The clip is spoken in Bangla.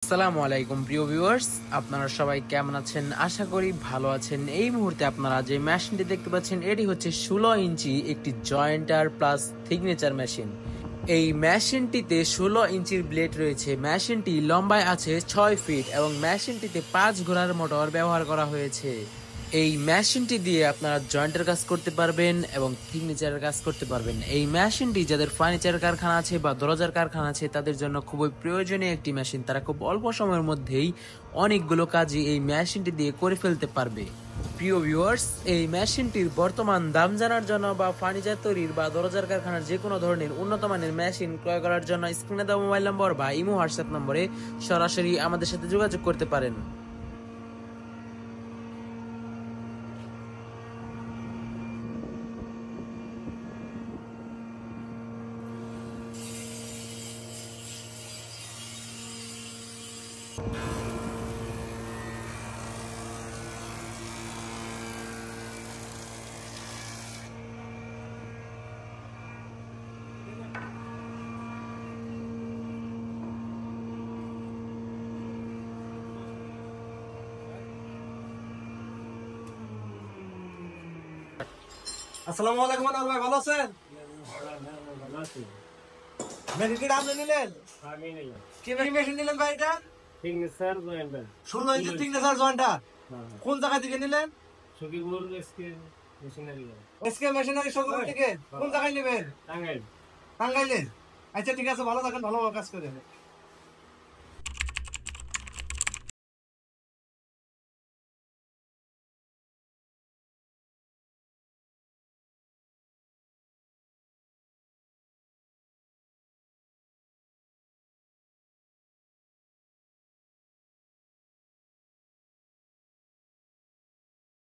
আসসালামু আলাইকুম প্রিয় ভিউয়ার্স, আপনারা সবাই কেমন আছেন? আশা করি ভালো আছেন। এই মুহূর্তে আপনারা যে মেশিনটি দেখতে পাচ্ছেন এটি হচ্ছে 16 ইঞ্চি একটি জয়েন্টার প্লাস সিগনেচার মেশিন। এই মেশিনটিতে 16 ইঞ্চির ব্লেড রয়েছে। মেশিনটি লম্বায় আছে 6 ফিট এবং মেশিনটিতে 5 ঘোড়ার মোটর ব্যবহার করা হয়েছে। এই মেশিনটি দিয়ে আপনারা জয়েন্টের কাজ করতে পারবেন এবং সিগনেচারের কাজ করতে পারবেন। এই মেশিনটি যাদের ফার্নিচার কারখানা আছে বা দরজার কারখানা আছে তাদের জন্য খুবই প্রয়োজনীয় একটি মেশিন। তারা খুব অল্প সময়ের মধ্যেই অনেকগুলো কাজই এই মেশিনটি দিয়ে করে ফেলতে পারবে। প্রিয় ভিউয়ার্স, এই মেশিনটির বর্তমান দাম জানার জন্য বা ফার্নিচার তৈরির বা দরজার কারখানার যে কোনো ধরনের উন্নত মানের মেশিন ক্রয় করার জন্য স্ক্রিনে দেওয়া মোবাইল নম্বর বা ইমো হোয়াটসঅ্যাপ নম্বরে সরাসরি আমাদের সাথে যোগাযোগ করতে পারেন। আসসালামু আলাইকুম আনোয়ার ভাই, ভালো আছেন? মেশিন কি আপনি নিলেন? কি মেশিন নিলেন ভাই? এটা 16 ইঞ্চি সিগনেচার জয়েন্টার। কোন জায়গা থেকে নিলেন? এসকে মেশিনারি শোরুম থেকে। কোন জায়গায় নেবেন? টাঙ্গাইলে। আচ্ছা ঠিক আছে, ভালো থাকেন, ভালোভাবে কাজ করেন।